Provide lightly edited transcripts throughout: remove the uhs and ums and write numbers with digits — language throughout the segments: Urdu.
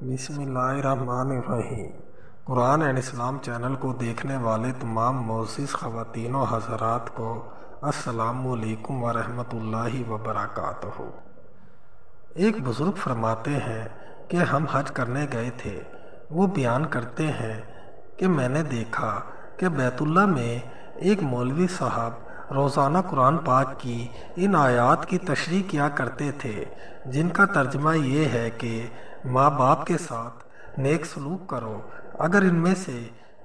بسم اللہ الرحمن الرحیم۔ قرآن اینڈ اسلام چینل کو دیکھنے والے تمام معزز خواتین و حضرات کو السلام علیکم ورحمۃ اللہ وبرکاتہ۔ ایک بزرگ فرماتے ہیں کہ ہم حج کرنے گئے تھے۔ وہ بیان کرتے ہیں کہ میں نے دیکھا کہ بیت اللہ میں ایک مولوی صاحب روزانہ قرآن پاک کی ان آیات کی تشریح کیا کرتے تھے، جن کا ترجمہ یہ ہے کہ ماں باپ کے ساتھ نیک سلوک کرو، اگر ان میں سے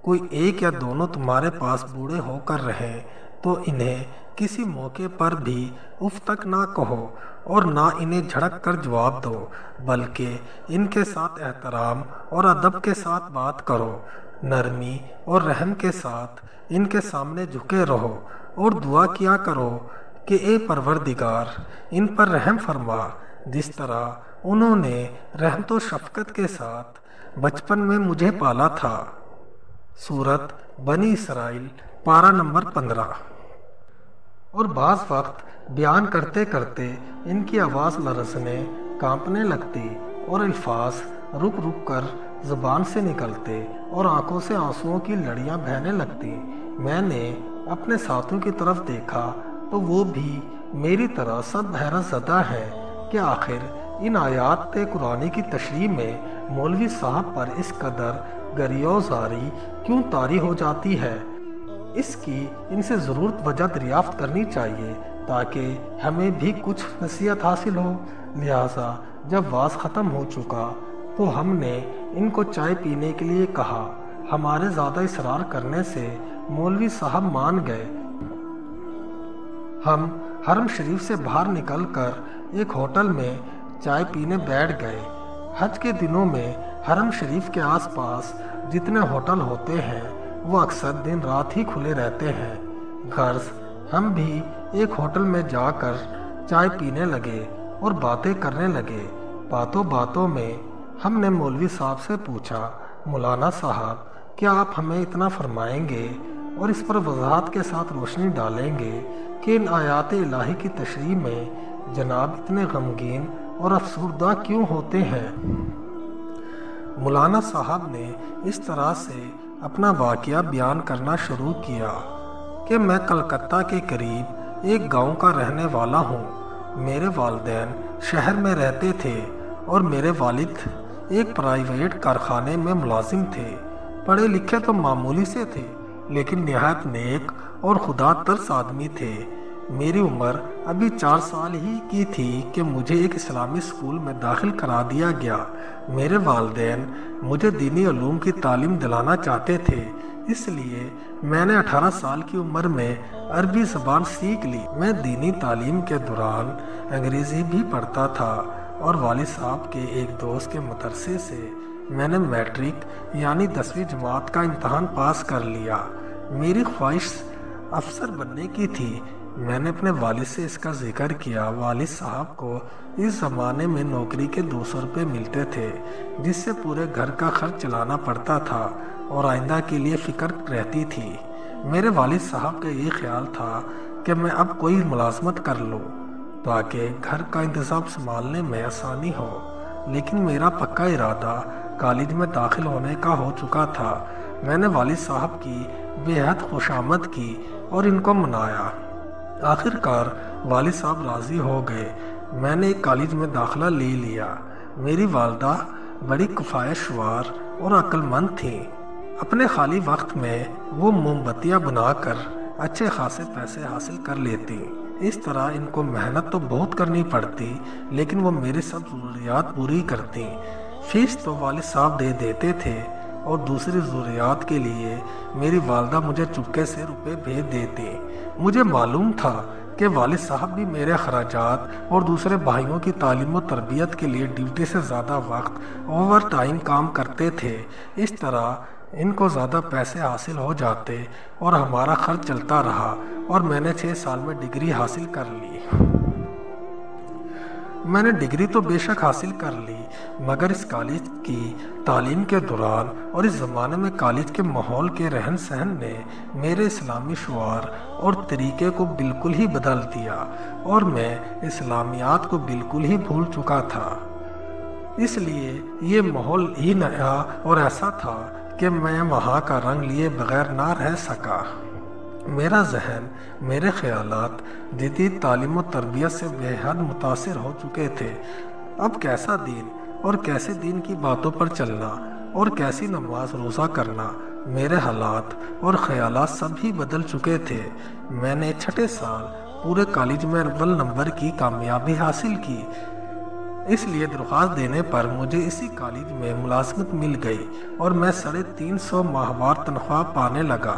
کوئی ایک یا دونوں تمہارے پاس بوڑھے ہو کر رہیں تو انہیں کسی موقع پر بھی اف تک نہ کہو اور نہ انہیں جھڑک کر جواب دو، بلکہ ان کے ساتھ احترام اور ادب کے ساتھ بات کرو، نرمی اور رحم کے ساتھ ان کے سامنے جھکے رہو اور دعا کیا کرو کہ اے پروردگار ان پر رحم فرما، جس طرح انہوں نے رحمت و شفقت کے ساتھ بچپن میں مجھے پالا تھا۔ سورت بنی اسرائیل پارہ نمبر 15۔ اور بعض وقت بیان کرتے کرتے ان کی آواز لرزنے کانپنے لگتی اور الفاظ رک رک کر زبان سے نکلتے اور آنکھوں سے آنسوؤں کی لڑیاں بہنے لگتی۔ میں نے اپنے ساتھیوں کی طرف دیکھا تو وہ بھی میری طرح سب حیرت زدہ ہیں کہ آخر ان آیات قرآنی کی تشریح میں مولوی صاحب پر اس قدر گریہ و زاری کیوں طاری ہو جاتی ہے۔ اس کی ان سے ضرورت وجہ دریافت کرنی چاہیے تاکہ ہمیں بھی کچھ نصیحت حاصل ہو۔ لہٰذا جب وعظ ختم ہو چکا تو ہم نے ان کو چائے پینے کے لیے کہا۔ ہمارے زیادہ اصرار کرنے سے مولوی صاحب مان گئے۔ ہم حرم شریف سے باہر نکل کر ایک ہوٹل میں چائے پینے بیٹھ گئے۔ حج کے دنوں میں حرم شریف کے آس پاس جتنے ہوٹل ہوتے ہیں وہ اکثر دن رات ہی کھلے رہتے ہیں۔ غرض ہم بھی ایک ہوٹل میں جا کر چائے پینے لگے اور باتیں کرنے لگے۔ باتوں باتوں میں ہم نے مولوی صاحب سے پوچھا، مولانا صاحب کیا آپ ہمیں اتنا فرمائیں گے اور اس پر وضاحت کے ساتھ روشنی ڈالیں گے کہ ان آیات الہی کی تشریح میں جناب اتنے غمگین اور افسردہ کیوں ہوتے ہیں؟ مولانا صاحب نے اس طرح سے اپنا واقعہ بیان کرنا شروع کیا کہ میں کلکتہ کے قریب ایک گاؤں کا رہنے والا ہوں۔ میرے والدین شہر میں رہتے تھے اور میرے والد ایک پرائیویٹ کارخانے میں ملازم تھے۔ پڑھے لکھے تو معمولی سے تھے لیکن نہایت نیک اور خدا ترس آدمی تھے۔ میری عمر ابھی 4 سال ہی کی تھی کہ مجھے ایک اسلامی اسکول میں داخل کرا دیا گیا۔ میرے والدین مجھے دینی علوم کی تعلیم دلانا چاہتے تھے، اس لیے میں نے 18 سال کی عمر میں عربی زبان سیکھ لی۔ میں دینی تعلیم کے دوران انگریزی بھی پڑھتا تھا اور والد صاحب کے ایک دوست کے مدرسے سے میں نے میٹرک یعنی 10ویں جماعت کا امتحان پاس کر لیا۔ میری خواہش افسر بننے کی تھی۔ میں نے اپنے والد سے اس کا ذکر کیا۔ والد صاحب کو اس زمانے میں نوکری کے 200 روپے ملتے تھے جس سے پورے گھر کا خرچ چلانا پڑتا تھا اور آئندہ کے لیے فکر رہتی تھی۔ میرے والد صاحب کا یہ خیال تھا کہ میں اب کوئی ملازمت کر لوں تاکہ گھر کا انتظام سنبھالنے میں آسانی ہو، لیکن میرا پکا ارادہ کالج میں داخل ہونے کا ہو چکا تھا۔ میں نے والد صاحب کی بے حد خوشامد کی اور ان کو منایا۔ آخر کار والد صاحب راضی ہو گئے۔ میں نے ایک کالج میں داخلہ لے لیا۔ میری والدہ بڑی کفایت شوار اور عقل مند تھیں۔ اپنے خالی وقت میں وہ موم بتیاں بنا کر اچھے خاصے پیسے حاصل کر لیتی۔ اس طرح ان کو محنت تو بہت کرنی پڑتی لیکن وہ میری سب ضروریات پوری کرتی۔ فیس تو والد صاحب دے دیتے تھے اور دوسری ضروریات کے لیے میری والدہ مجھے چپکے سے روپے بھیج دیتی۔ مجھے معلوم تھا کہ والد صاحب بھی میرے اخراجات اور دوسرے بھائیوں کی تعلیم و تربیت کے لیے ڈیوٹی سے زیادہ وقت اوور ٹائم کام کرتے تھے۔ اس طرح ان کو زیادہ پیسے حاصل ہو جاتے اور ہمارا خرچ چلتا رہا اور میں نے 6 سال میں ڈگری حاصل کر لی۔ میں نے ڈگری تو بے شک حاصل کر لی مگر اس کالج کی تعلیم کے دوران اور اس زمانے میں کالج کے ماحول کے رہن سہن نے میرے اسلامی شعور اور طریقے کو بالکل ہی بدل دیا اور میں اسلامیات کو بالکل ہی بھول چکا تھا۔ اس لیے یہ ماحول ہی نیا اور ایسا تھا کہ میں وہاں کا رنگ لیے بغیر نہ رہ سکا۔ میرا ذہن، میرے خیالات جدید تعلیم و تربیت سے بے حد متاثر ہو چکے تھے۔ اب کیسا دین اور کیسے دین کی باتوں پر چلنا اور کیسی نماز روزہ کرنا، میرے حالات اور خیالات سب ہی بدل چکے تھے۔ میں نے 6 سال پورے کالج میں اول نمبر کی کامیابی حاصل کی، اس لیے درخواست دینے پر مجھے اسی کالج میں ملازمت مل گئی اور میں 350 ماہوار تنخواہ پانے لگا۔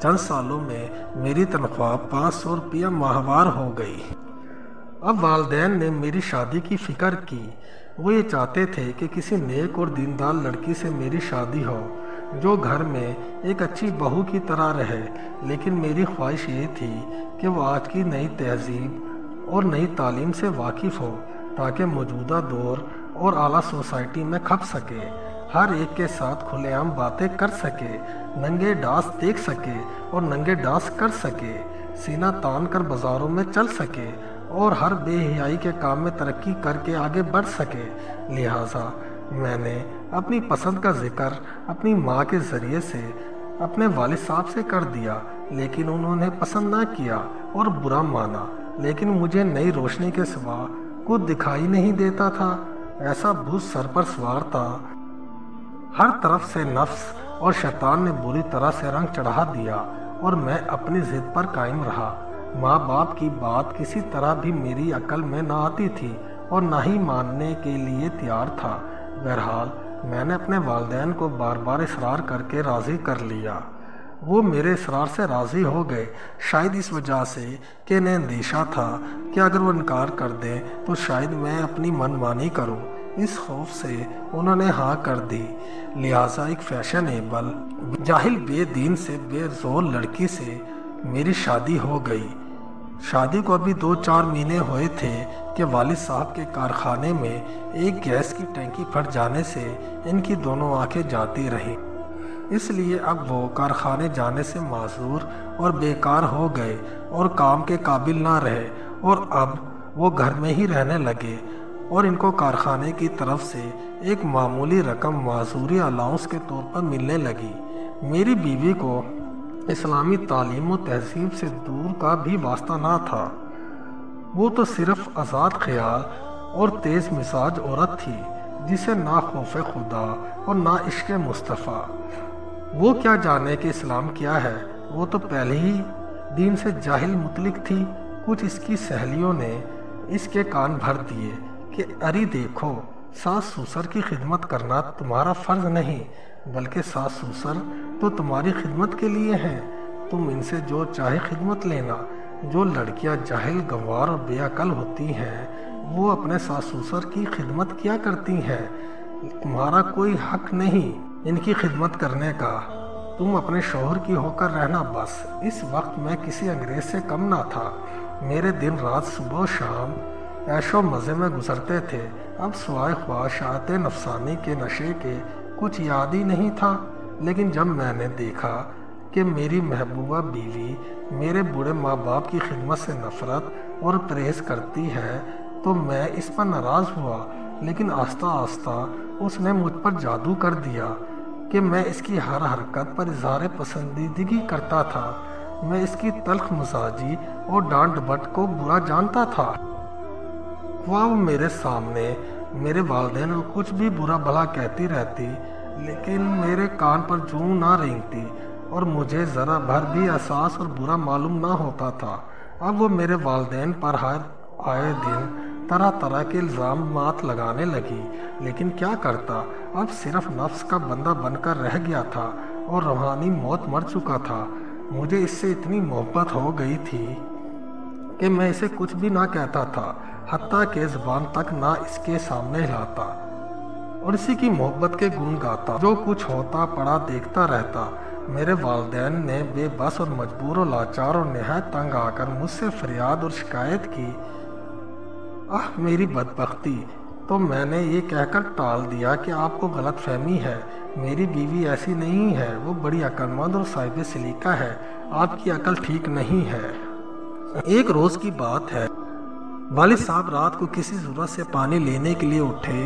چند سالوں میں میری تنخواہ 500 روپیہ ماہوار ہو گئی۔ اب والدین نے میری شادی کی فکر کی۔ وہ یہ چاہتے تھے کہ کسی نیک اور دیندار لڑکی سے میری شادی ہو جو گھر میں ایک اچھی بہو کی طرح رہے، لیکن میری خواہش یہ تھی کہ وہ آج کی نئی تہذیب اور نئی تعلیم سے واقف ہو تاکہ موجودہ دور اور اعلیٰ سوسائٹی میں کھپ سکے، ہر ایک کے ساتھ کھلے عام باتیں کر سکے، ننگے ڈانس دیکھ سکے اور ننگے ڈانس کر سکے، سینہ تان کر بازاروں میں چل سکے اور ہر بے حیائی کے کام میں ترقی کر کے آگے بڑھ سکے۔ لہٰذا میں نے اپنی پسند کا ذکر اپنی ماں کے ذریعے سے اپنے والد صاحب سے کر دیا، لیکن انہوں نے پسند نہ کیا اور برا مانا۔ لیکن مجھے نئی روشنی کے سوا کچھ دکھائی نہیں دیتا تھا، ایسا بھوت سر پر سوار تھا۔ ہر طرف سے نفس اور شیطان نے بری طرح سے رنگ چڑھا دیا اور میں اپنی ضد پر قائم رہا۔ ماں باپ کی بات کسی طرح بھی میری عقل میں نہ آتی تھی اور نہ ہی ماننے کے لیے تیار تھا۔ بہرحال میں نے اپنے والدین کو بار بار اصرار کر کے راضی کر لیا۔ وہ میرے اصرار سے راضی ہو گئے، شاید اس وجہ سے کہ انہیں اندیشہ تھا کہ اگر وہ انکار کر دیں تو شاید میں اپنی من مانی کروں۔ اس خوف سے انہوں نے ہاں کر دی۔ لہٰذا ایک فیشنیبل جاہل بے دین سے بے زور لڑکی سے میری شادی ہو گئی۔ شادی کو ابھی 2-4 مہینے ہوئے تھے کہ والد صاحب کے کارخانے میں ایک گیس کی ٹینکی پھٹ جانے سے ان کی دونوں آنکھیں جاتی رہیں، اس لیے اب وہ کارخانے جانے سے معذور اور بیکار ہو گئے اور کام کے قابل نہ رہے، اور اب وہ گھر میں ہی رہنے لگے اور ان کو کارخانے کی طرف سے ایک معمولی رقم معذوری الاؤنس کے طور پر ملنے لگی۔ میری بیوی کو اسلامی تعلیم و تہذیب سے دور کا بھی واسطہ نہ تھا، وہ تو صرف آزاد خیال اور تیز مزاج عورت تھی جسے نہ خوف خدا اور نہ عشق مصطفیٰ۔ وہ کیا جانے کہ اسلام کیا ہے، وہ تو پہلے ہی دین سے جاہل مطلق تھی۔ کچھ اس کی سہیلیوں نے اس کے کان بھر دیے کہ اری دیکھو، ساس سسر کی خدمت کرنا تمہارا فرض نہیں بلکہ ساس سسر تو تمہاری خدمت کے لیے ہیں، تم ان سے جو چاہے خدمت لینا۔ جو لڑکیاں جاہل، گنوار اور بے عقل ہوتی ہیں وہ اپنے ساس سسر کی خدمت کیا کرتی ہیں، تمہارا کوئی حق نہیں ان کی خدمت کرنے کا، تم اپنے شوہر کی ہو کر رہنا بس۔ اس وقت میں کسی انگریز سے کم نہ تھا، میرے دن رات صبح و شام عیش و مزے میں گزرتے تھے۔ اب سوائے خواہشات نفسانی کے نشے کے کچھ یاد ہی نہیں تھا۔ لیکن جب میں نے دیکھا کہ میری محبوبہ بیوی میرے بوڑھے ماں باپ کی خدمت سے نفرت اور پرہیز کرتی ہے تو میں اس پر ناراض ہوا، لیکن آہستہ آہستہ اس نے مجھ پر جادو کر دیا کہ میں اس کی ہر حرکت پر اظہار پسندیدگی کرتا تھا۔ میں اس کی تلخ مزاجی اور ڈانٹ ڈپٹ کو برا جانتا تھا۔ وہ میرے سامنے میرے والدین کو کچھ بھی برا بھلا کہتی رہتی، لیکن میرے کان پر جوں نہ رینگتی اور مجھے ذرا بھر بھی احساس اور برا معلوم نہ ہوتا تھا۔ اب وہ میرے والدین پر ہر آئے دن طرح طرح کے الزامات لگانے لگی، لیکن کیا کرتا، اب صرف نفس کا بندہ بن کر رہ گیا تھا اور روحانی موت مر چکا تھا۔ مجھے اس سے اتنی محبت ہو گئی تھی کہ میں اسے کچھ بھی نہ کہتا تھا، حتیٰ کہ زبان تک نہ اس کے سامنے ہلاتا اور اسی کی محبت کے گن گاتا، جو کچھ ہوتا پڑا دیکھتا رہتا۔ میرے والدین نے بے بس اور مجبور و لاچار اور نہایت تنگ آ کر مجھ سے فریاد اور شکایت کی۔ میری بدبختی، تو میں نے یہ کہہ کر ٹال دیا کہ آپ کو غلط فہمی ہے، میری بیوی ایسی نہیں ہے، وہ بڑی عقل مند اور صاحب سلیقہ ہے، آپ کی عقل ٹھیک نہیں ہے۔ ایک روز کی بات ہے، والد صاحب رات کو کسی ضرورت سے پانی لینے کے لیے اٹھے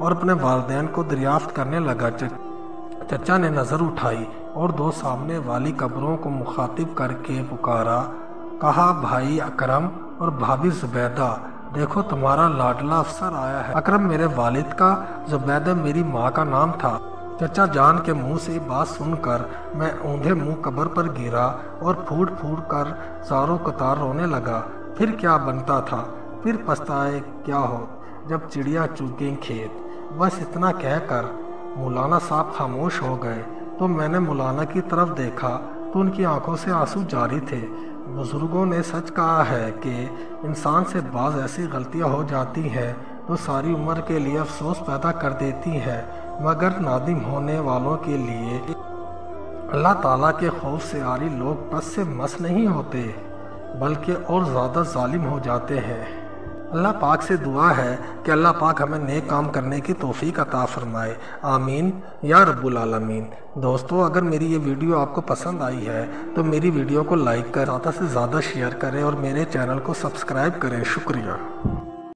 اور اپنے والدین کو دریافت کرنے لگا۔ چچا نے نظر اٹھائی اور دو سامنے والی قبروں کو مخاطب کر کے پکارا، کہا بھائی اکرم اور بھابھی زبیدہ، دیکھو تمہارا لاڈلا افسر آیا ہے۔ اکرم میرے والد کا، زبیدہ میری ماں کا نام تھا۔ چچا جان کے منہ سے بات سن کر میں اوندھے منہ قبر پر گرا اور پھوٹ پھوٹ کر زاروں قطار رونے لگا۔ پھر کیا بنتا تھا، پھر پچھتائے کیا ہو جب چڑیا چوکیں کھیت۔ بس اتنا کہہ کر مولانا صاحب خاموش ہو گئے تو میں نے مولانا کی طرف دیکھا تو ان کی آنکھوں سے آنسو جاری تھے۔ بزرگوں نے سچ کہا ہے کہ انسان سے بعض ایسی غلطیاں ہو جاتی ہیں تو ساری عمر کے لیے افسوس پیدا کر دیتی ہیں، مگر نادم ہونے والوں کے لیے اللہ تعالیٰ کے خوف سے عاری لوگ بس سے مس نہیں ہوتے بلکہ اور زیادہ ظالم ہو جاتے ہیں۔ اللہ پاک سے دعا ہے کہ اللہ پاک ہمیں نیک کام کرنے کی توفیق عطا فرمائے، آمین یا رب العالمین۔ دوستو، اگر میری یہ ویڈیو آپ کو پسند آئی ہے تو میری ویڈیو کو لائک کریں، زیادہ سے زیادہ شیئر کریں اور میرے چینل کو سبسکرائب کریں۔ شکریہ۔